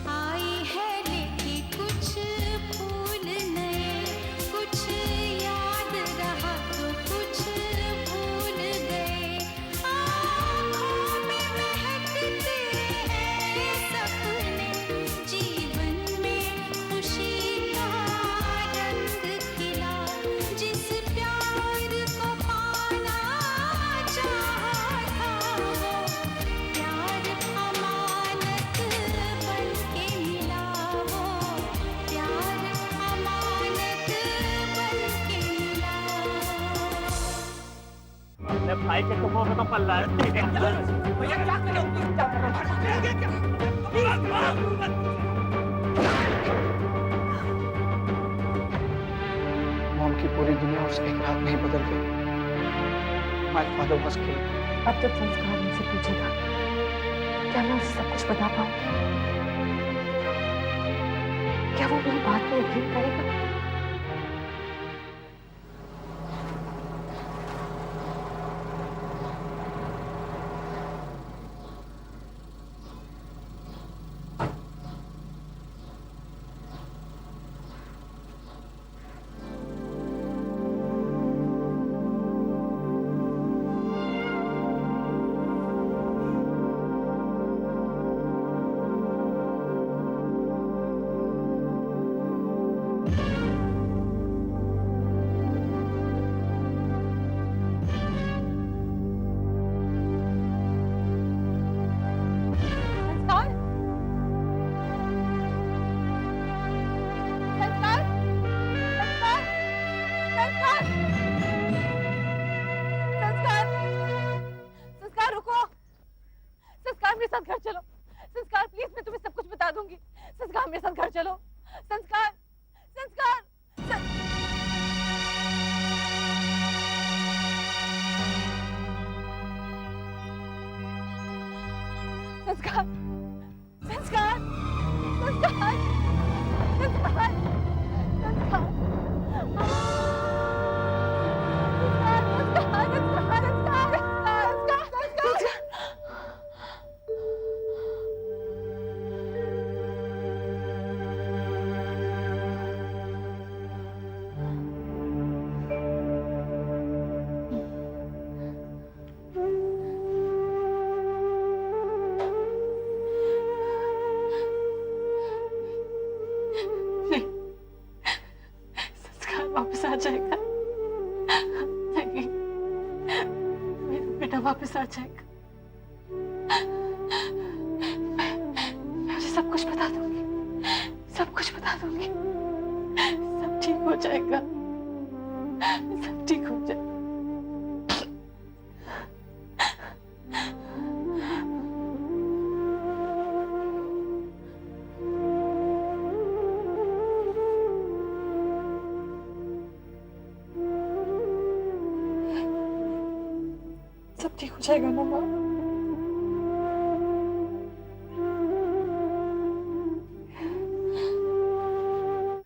आई है लेके कुछ फूल नए, कुछ याद रहा तो कुछ भूल गए। आँखों में महकते हैं सपने, जीवन में खुशी का रंग खिला। जिस प्यार को पाना चाहा था वो प्यार अमानत बन के मिला। वो प्यार अमानत बन के मिला। अपने भाई के तुमों में तो पल्ला है। भैया क्या कर रहे हो? क्या कर रहे हो? मॉम की पूरी दुनिया उस एक रात में ही बदल गई। My father was killed. अब जब संस्कार मुझसे पूछेगा, क्या मैं उसे सब कुछ बता पाऊंगी? क्या वो मेरी बात पे यकीन करेगा? मेरे साथ घर चलो। संस्कार प्लीज, मैं तुम्हें सब कुछ बता दूंगी। संस्कार मेरे साथ घर चलो। संस्कार, संस्कार, संस्कार, संस्कार, संस्कार, संस्कार, वापस आ जाएगा। नहीं, मेरा बेटा वापस आ जाएगा। मैं उसे सब कुछ बता दूंगी, सब कुछ बता दूंगी। सब ठीक हो जाएगा, सब ठीक हो जाएगा। सब ठीक हो जाएगा ना माँ?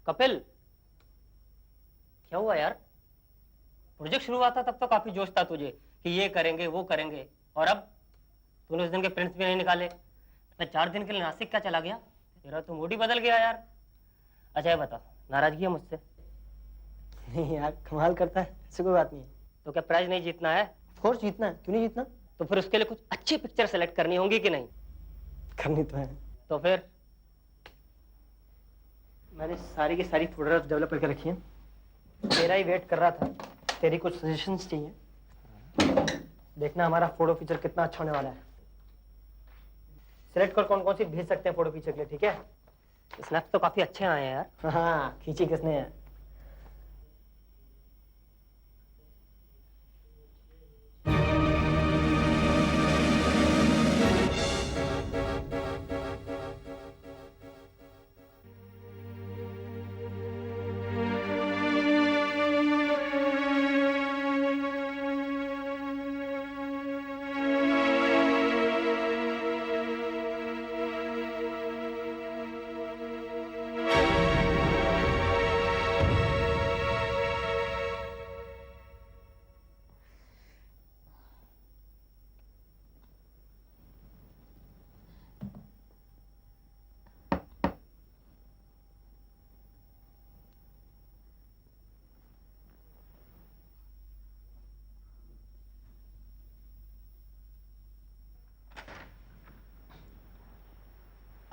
कपिल, क्या हुआ यार? प्रोजेक्ट शुरू हुआ था तब तो काफी जोश था तुझे कि ये करेंगे वो करेंगे, और अब तूने उस दिन के प्रिंट्स भी नहीं निकाले। मैं 4 दिन के लिए नासिक क्या चला गया? तेरा तो मूड ही बदल गया यार। अच्छा ये बता, नाराजगी है मुझसे? नहीं यार, कमाल करता है, ऐसी कोई बात नहीं है। तो क्या प्राइज नहीं जीतना है? ऑफ कोर्स जीतना है, क्यों नहीं जीतना? तो फिर उसके लिए कुछ अच्छी पिक्चर सेलेक्ट करनी होंगी कि नहीं? करनी तो है। तो फिर मैंने सारी की सारी फोटोग्राफ्स डेवलप करके रखी हैं। तेरा ही वेट कर रहा था, तेरी कुछ सजेशंस चाहिए। देखना हमारा फोटो फीचर कितना अच्छा होने वाला है। सिलेक्ट कर कौन कौन सी भेज सकते हैं फोटो फीचर के लिए, ठीक है? स्नैप्स तो काफी अच्छे आए हैं यार। हाँ, खींची किसने है?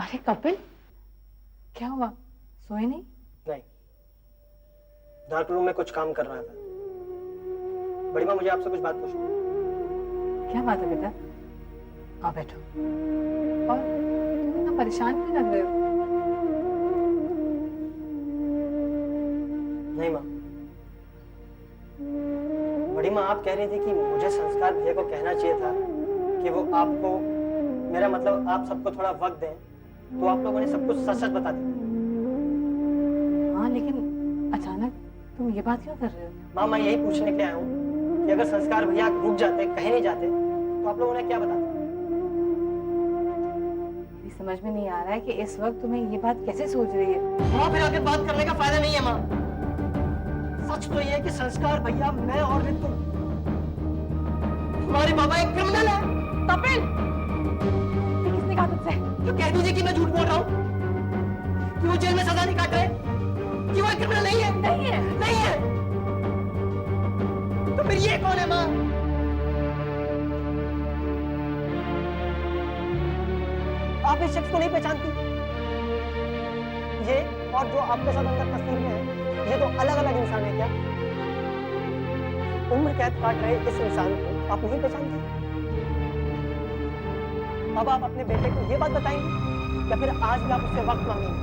अरे कपिल, क्या हुआ? सोए नहीं? नहीं, डार्क रूम में कुछ काम कर रहा था। बड़ी माँ, मुझे आपसे कुछ बात पूछनी है। क्या बात है बेटा? आओ बैठो। और तुम इतना परेशान क्यों लग रहे हो? नहीं माँ, बड़ी माँ आप कह रही थी कि मुझे संस्कार भैया को कहना चाहिए था कि वो आपको, मेरा मतलब आप सबको थोड़ा वक्त दें, तो आप लोगों ने सब कुछ सच सच बता दिया। हाँ, लेकिन अचानक तुम ये बात क्यों कर रहे हो? माँ, मैं यही पूछने के लिए आया हूँ कि अगर संस्कार भैया रुक जाते, कहीं नहीं जाते, तो आप लोगों ने क्या बताते? मेरी समझ में नहीं आ रहा है कि इस वक्त तुम्हें ये बात कैसे सोच रही है। माँ, फिर आगे बात करने का फायदा नहीं है माँ। सच तो ये है कि संस्कार भैया, मैं और रितु, हमारे पापा एक क्रिमिनल है। कपिल, ये किसने कहा तुमसे? तो कह दीजिए कि मैं झूठ बोल रहा हूँ, कि वो जेल में सजा नहीं काट रहे, कि वो क्रिमिनल नहीं है। नहीं है। नहीं है। तो फिर ये कौन है माँ? आप इस शख्स को नहीं पहचानती? ये और जो आपके साथ अंदर तस्वीर में है, ये तो अलग अलग इंसान है क्या? उम्र कैद काट रहे इस इंसान को आप नहीं पहचानते? अब आप अपने बेटे को ये बात बताएंगे या फिर आज भी आप उससे वक्त मांगेंगे?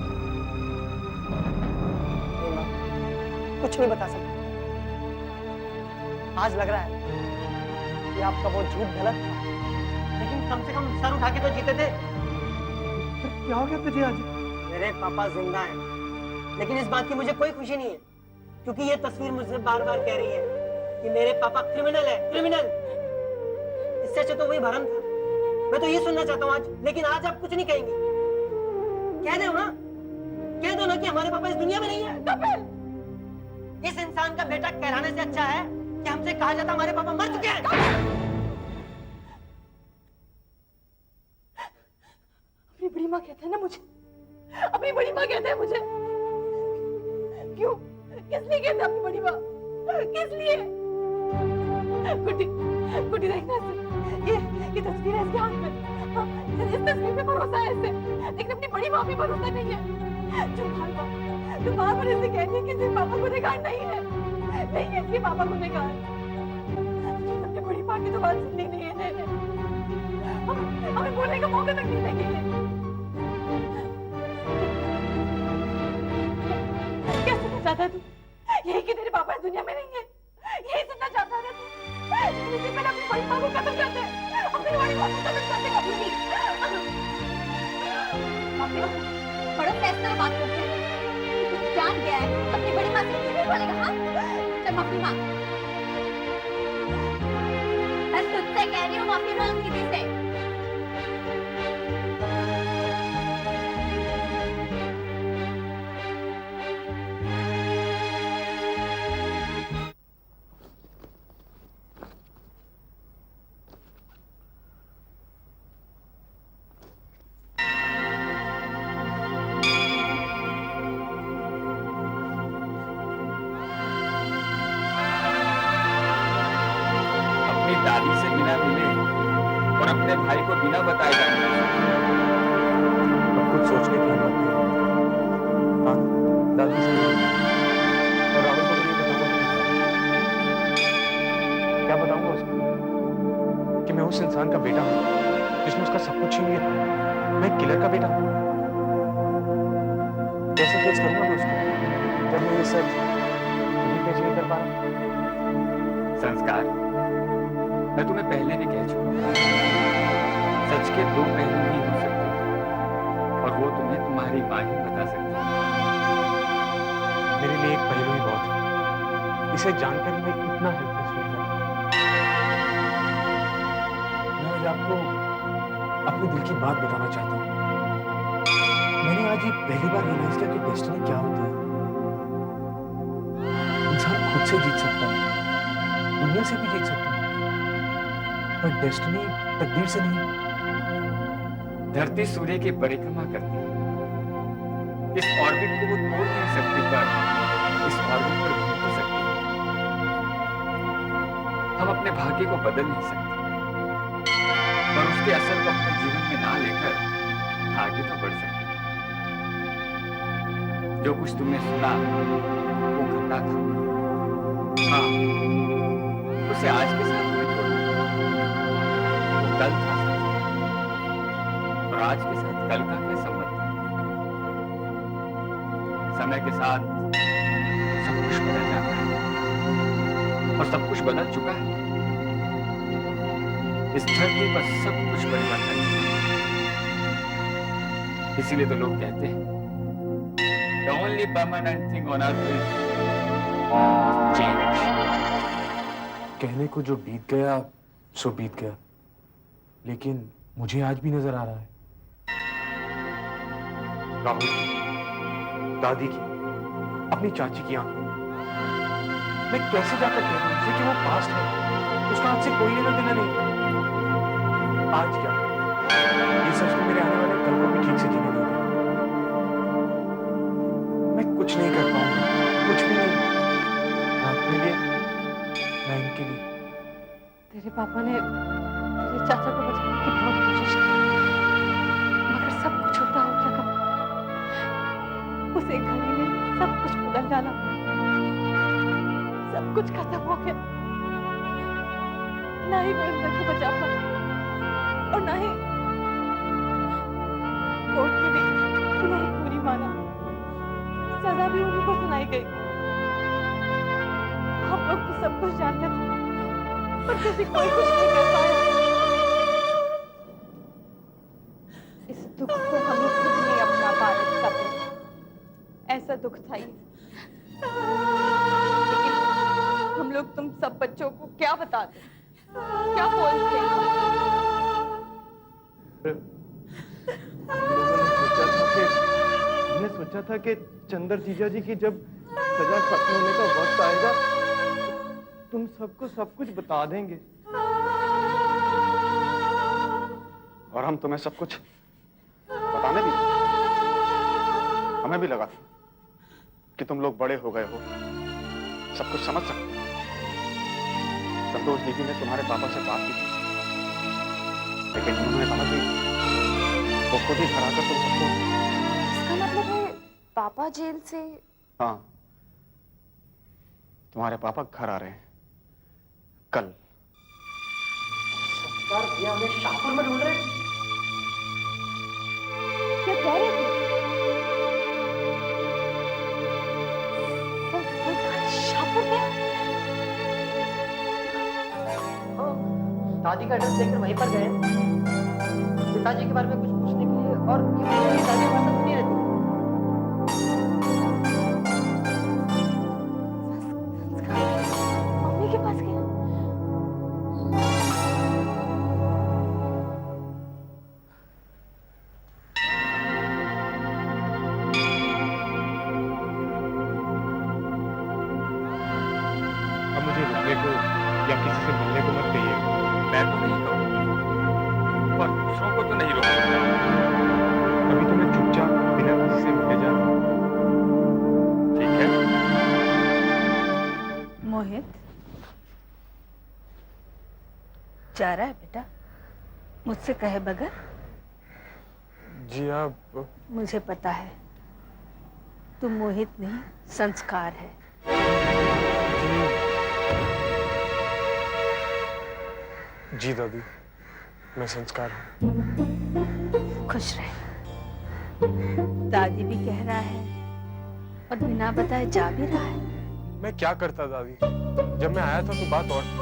नहीं माँ, कुछ नहीं बता सकते। आज लग रहा है कि आपका वो झूठ गलत था, लेकिन कम से कम सर उठा के तो जीते थे। क्या हो गया तुझे आज? मेरे पापा जिंदा हैं, लेकिन इस बात की मुझे कोई खुशी नहीं है, क्योंकि ये तस्वीर मुझसे बार बार कह रही है कि मेरे पापा क्रिमिनल है, क्रिमिनल। इससे अच्छा तो वही भरम था। मैं तो ये सुनना चाहता हूँ आज, लेकिन आज आप कुछ नहीं कहेंगे। कह दो ना, कह दो ना कि हमारे पापा इस दुनिया में नहीं है। कपिल, इस इंसान का बेटा कहलाने से अच्छा है कि हमसे कहा जाता हमारे पापा मर चुके हैं। अपनी बड़ी माँ कहते हैं ना मुझे, अपनी बड़ी माँ कहते हैं मुझे। क्यों? किस लिए कहते हैं अपनी बड़ी माँ? किस लिए? गुड्डी, गुड्डी देखना इसे। ये तस्वीर है इसके हाथ में। हाँ, इस तस्वीर पे भरोसा है इसे, लेकिन अपनी बड़ी माँ पे भरोसा नहीं है। जो बार बार इसे कहती है कि इसके पापा गुनहगार नहीं है, नहीं है इसके पापा गुनहगार। अपनी बड़ी माँ की तो बात सुननी नहीं है इन्हें। हमें बोलने का मौका तक नहीं देंगे। क्या सुनना चाहता है तू? यही कि तेरे पापा इस दुनिया में नहीं है, यही सुनना चाहता है तू? इससे पहले अपनी बड़ी माँ को कत्ल कर दे, अपनी बड़ी माँ को कत्ल कर दे। कभी बड़ों से इस तरह बात करते हैं, कुछ जान गया है, अपनी बड़ी माँ से क्यों नहीं बोलेगा? हाँ, चल माफी मांग। मैं तुझसे कह रही हूँ, माफी मांग किसी से। दादी से बिना मिले और अपने भाई को बिना बताए जाने कुछ सोचने की हिम्मत नहीं। हाँ, दादी से और राहुल को भी बताऊंगा। क्या बताऊंगा उसको कि मैं उस इंसान का बेटा हूँ जिसने उसका सब कुछ छीन लिया। मैं एक किलर का बेटा हूँ। कैसे फेस करूंगा मैं उसको जब मैं ये सच कभी फेस नहीं कर पा रहा? संस्कार, मैं तुम्हें पहले भी कह चुका, सच के दो पहलू ही हो सकते और वो तुम्हें तुम्हारी माँ ही बता सकती है। मेरे लिए एक पहलू ही बहुत है। इसे जानकर मैं इतना हेल्पलेस फील कर रहा हूं। मैं आज आपको अपने दिल की बात बताना चाहता हूँ। मैंने आज ये पहली बार रियलाइज किया कि डेस्टिनी क्या होती है। इंसान खुद से जीत सकता है, दुनिया से भी जीत सकता है, पर डेस्टिनी तकदीर से नहीं। धरती सूर्य की परिक्रमा करती है, इस ऑर्बिट को वो तोड़ नहीं सकती, पर इस ऑर्बिट पर घूम तो सकती है। हम अपने भाग्य को बदल नहीं सकते, पर उसके असर को अपने जीवन में ना लेकर आगे तो बढ़ सकते हैं। जो कुछ तुमने सुना वो घटना था। हाँ, उसे आज के साथ मत जोड़ना। वो कल था और आज के साथ कल का क्या संबंध है? समय के साथ सब कुछ बदल जाता है और सब कुछ बदल चुका है। इस धरती पर सब कुछ परिवर्तन है। इसीलिए तो लोग कहते हैं The only permanent thing on earth is change. कहने को जो बीत गया सो बीत गया, लेकिन मुझे आज भी नजर आ रहा है राहुल, दादी की, अपनी चाची की आंखों में। मैं कैसे जाकर कह दूं उसे कि वो पास्ट है, उसका आज से कोई लेना देना नहीं। आज क्या ये सच में मेरे आने वाले कल को भी ठीक से जीने नहीं देगा। मैं कुछ नहीं कर पाऊंगा, कुछ भी नहीं। ना अपने लिए ना इनके लिए। तेरे पापा ने तेरे चाचा को बचाने की बहुत कोशिश की, मगर सब कुछ उल्टा हो गया। उस एक घड़ी में सब कुछ बदल डाला, सब कुछ खत्म हो गया। ना ही मैं उनको बचा पाई और ना ही कोर्ट ने भी उन्हें पूरी माना, सजा भी उन्हीं को सुनाई गई। हम लोग तो सब कुछ जानते थे, पर किसी कोई कुछ नहीं कर पाया। इस दुख को हम लोग खुद नहीं अपना पा रहे थे। ऐसा दुख था ये, लेकिन हम लोग तुम सब बच्चों को क्या बताते, क्या बोलते हैं? हमने सोचा था कि चंदर जीजा जी की जब सजा खत्म होने का वक्त आएगा तुम सबको सब कुछ बता देंगे और हम तुम्हें सब कुछ बताने भी। हमें भी लगा कि तुम लोग बड़े हो गए हो, सब कुछ समझ सकते हो। संतोष दीदी ने तुम्हारे पापा से बात की थी, लेकिन उन्होंने कहा कि वो खुद ही घर आकर तुम सबको। इसका मतलब है पापा जेल से? हाँ, तुम्हारे पापा घर आ रहे हैं कल। सरकार भैया हमें शाहपुर में ढूंढ रहे हैं। क्या कह रहे थे? शाहपुर गया? दादी का एड्रेस लेकर वहीं पर गए, पिताजी के बारे में कुछ पूछने के लिए, और दादी हमारे साथ नहीं रहती। मम्मी के पास गया? अब मुझे रुकने को या किसी से मिलने को मत कहिए। मैं तो नहीं कहूँगा और दूसरों को तो नहीं रोकूंगा। अभी तो मैं चुपचाप बिना किसी से मिले जा रहा हूँ। ठीक है? मोहित, जा रहा है बेटा मुझसे कहे बगैर? जी आप। मुझे पता है तू मोहित नहीं संस्कार है। जी दादी, मैं संस्कार हूँ। खुश रहे। दादी भी कह रहा है और बिना बताए जा भी रहा है। मैं क्या करता दादी, जब मैं आया था तो बात और थी,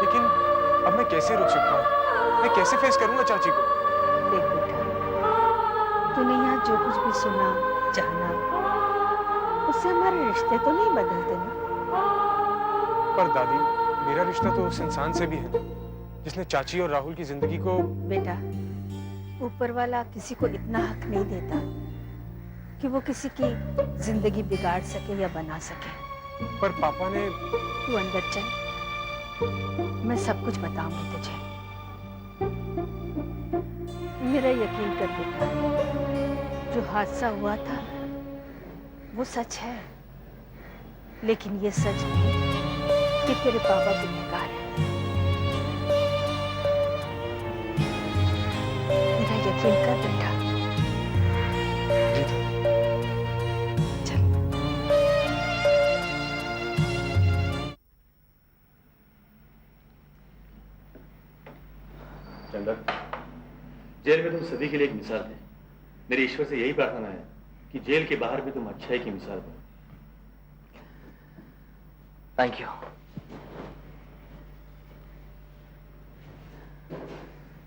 लेकिन अब मैं कैसे रुक सकता हूँ? मैं कैसे फेस करूंगा चाची को? देख बेटा, तूने यहाँ जो कुछ भी सुना जाना, उससे हमारे रिश्ते तो नहीं बदलते ना। पर दादी, मेरा रिश्ता तो उस इंसान से भी है ना, जिसने चाची और राहुल की जिंदगी को। बेटा, ऊपर वाला किसी को इतना हक नहीं देता कि वो किसी की जिंदगी बिगाड़ सके या बना सके। पर पापा ने। तू अंदर चल, मैं सब कुछ बताऊंगी तुझे। मेरा यकीन कर बेटा, जो हादसा हुआ था वो सच है, लेकिन ये सच नहीं कि तेरे पापा गुनहगार हैं। मेरा यकीन कर बेटा। जेल में तुम सभी के लिए एक मिसाल थे। मेरी ईश्वर से यही प्रार्थना है कि जेल के बाहर भी तुम अच्छाई की मिसाल बनो। Thank you.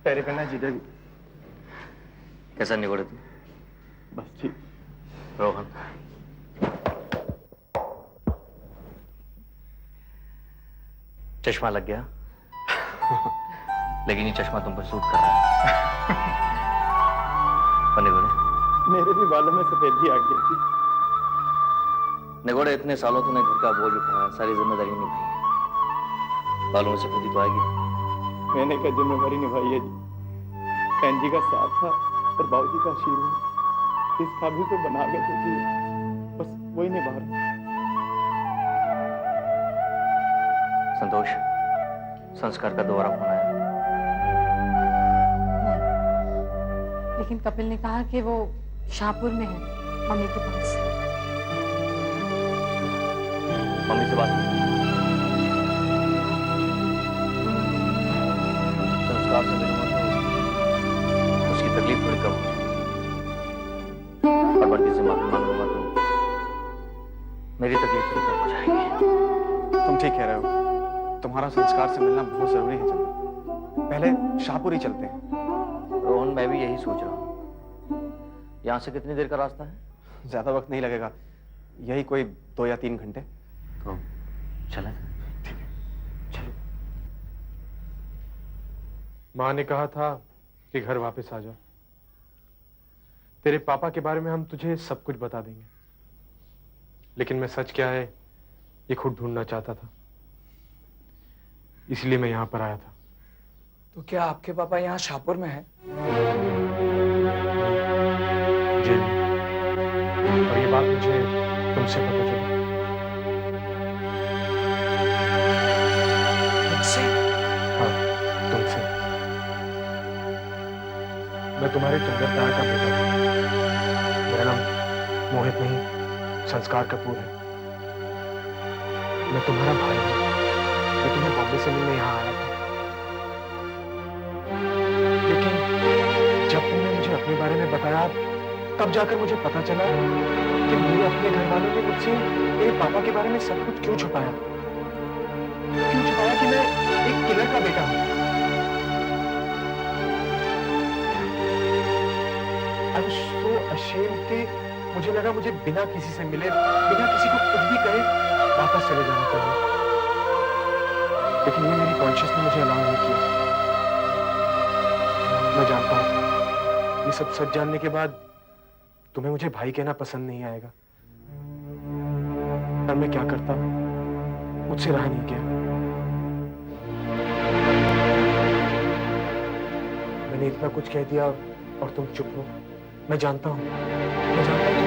पैरे पहना जीजा जी। कैसा निकले तू? बस ठीक। रोहन, चश्मा लग गया लेकिन ये चश्मा तुम पर सूट कर रहा है। निगोड़े, मेरे भी बालों में सफेदी आ गई थी। निगोड़े, इतने सालों तूने घर का बोझ उठाया, सारी जिम्मेदारी निभाई, बालों में सफेदी तो आएगी। मैंने क्या जिम्मेदारी निभाई है जी? बहन जी का साथ था और बाबूजी का आशीर्वाद, इस काबिल तो बना गए थे जी, बस वही निभा रहा। संतोष, संस्कार का दोबारा फोन आया? लेकिन कपिल ने कहा कि वो शाहपुर में है, मम्मी के पास। मम्मी से बात की? संस्कार से मिलूंगा तो उसकी तकलीफ थोड़ी कम होगी, और बंटी से माफी मांगूंगा तो मेरी तकलीफ थोड़ी कम हो जाएगी। तुम ठीक कह रहे हो, तुम्हारा संस्कार से मिलना बहुत जरूरी है चंदर। पहले शाहपुर ही चलते हैं। रोहन, मैं भी यही सोच रहा हूँ। यहाँ से कितनी देर का रास्ता है? ज्यादा वक्त नहीं लगेगा, यही कोई 2 या 3 घंटे। तो चले। चलो। माँ ने कहा था कि घर वापस आ जाओ। तेरे पापा के बारे में हम तुझे सब कुछ बता देंगे, लेकिन मैं सच क्या है ये खुद ढूंढना चाहता था, इसलिए मैं यहाँ पर आया था। तो क्या आपके पापा यहाँ शाहपुर में हैं? जेल में। और ये बात मुझे तुमसे पता चली। मुझसे? हाँ, तुमसे। मैं तुम्हारे चंद्रतारा का बेटा हूँ। मेरा नाम मोहित नहीं, संस्कार कपूर है। मैं तुम्हारा भाई हूँ। मैं तुम्हें बॉम्बे से मिलने यहाँ आया था, लेकिन जब तुमने मुझे अपने बारे में बताया, तब जाकर मुझे पता चला कि मेरे अपने घर वालों ने मुझसे मेरे पापा के बारे में सब कुछ क्यों छुपाया। क्यों छुपाया कि मैं एक किलर का बेटा हूँ। I was so ashamed कि मुझे लगा मुझे बिना किसी से मिले, बिना किसी को कुछ भी कहे वापस चले जाना चाहिए, लेकिन ये मेरी कॉन्शियस ने मुझे अलाउ नहीं किया। मैं जानता हूँ ये सब सच जानने के बाद तुम्हें मुझे भाई कहना पसंद नहीं आएगा, पर मैं क्या करता, मुझसे रहा नहीं गया। मैंने इतना कुछ कह दिया और तुम चुप हो। मैं जानता हूँ तुम्हें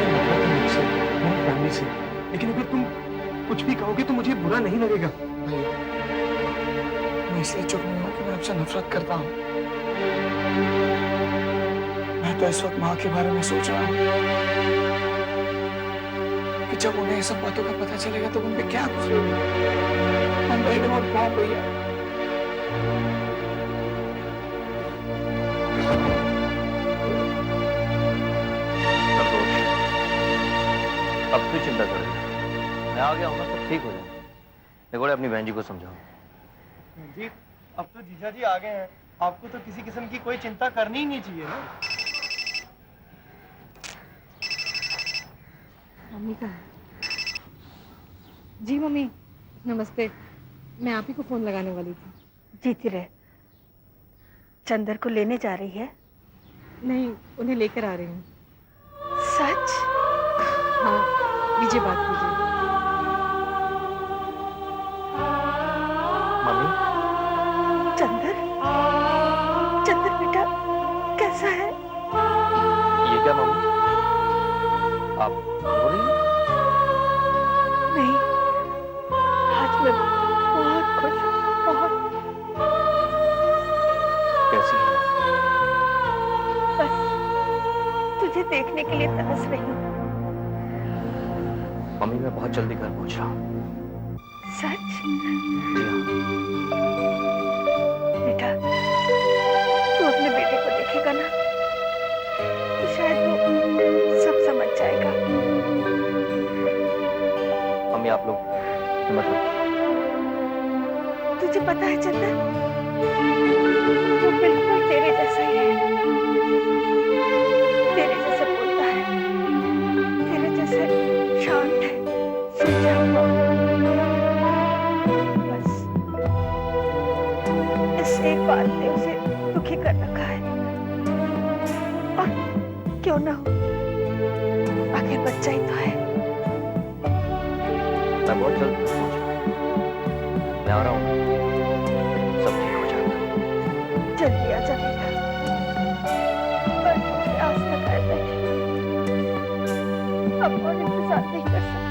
नफरत है मुझसे, मेरी फैमिली से, लेकिन अगर तुम कुछ भी कहोगे तो मुझे बुरा नहीं लगेगा। भैया, मैं इसलिए चुप नहीं हूँ कि मैं आपसे नफरत करता हूँ। मैं तो इस वक्त माँ के बारे में सोच रहा हूँ कि जब उन्हें ये सब बातों का पता चलेगा तो उन पे क्या गुजरेगी। I'm ready to go, भैया। अब क्यों चिंता कर रहे हो? मैं आ गया हूँ ना, सब ठीक हो जाएगा। देखो, अपनी बहन जी को समझाओ। जी, अब तो जीजा जी आ गए हैं, आपको तो किसी किस्म की कोई चिंता करनी ही नहीं चाहिए ना। मम्मी कहाँ है? जी मम्मी, नमस्ते। मैं आप ही को फोन लगाने वाली थी। जीती रहे। चंदर को लेने जा रही है? नहीं, उन्हें लेकर आ रही हूँ। सच? हाँ, लीजिए बात कीजिए। मम्मी, चंदर? चंदर बेटा कैसा है? ये क्या मम्मी, आप रो रही हैं? नहीं, आज मैं बहुत खुश हूँ, बहुत। कैसी है? बस तुझे देखने के लिए तरस रही हूँ। मम्मी, मैं बहुत जल्दी घर पहुंच रहा हूँ। सच? जी हाँ। बेटा, तू अपने बेटे को देख। देखेगा ना तो शायद वो सब समझ जाएगा। मम्मी आप लोग हिम्मत रखो। तुझे पता है चंदन, वो बिल्कुल तेरे जैसा ही है, तेरे जैसे बोलता है, तेरे जैसे शांत है, सुलझा हुआ। बस इस एक बात ने उसे दुखी कर रखा है। और क्यों ना हो, आखिर बच्चा ही तो है। मैं बहुत जल्द पहुंच रहा हूं। मैं आ रहा हूँ, सब ठीक हो जाएगा। जल्दी आ जा बेटा, बस आज तक आए बैठे, अब और इंतजार नहीं कर सकते।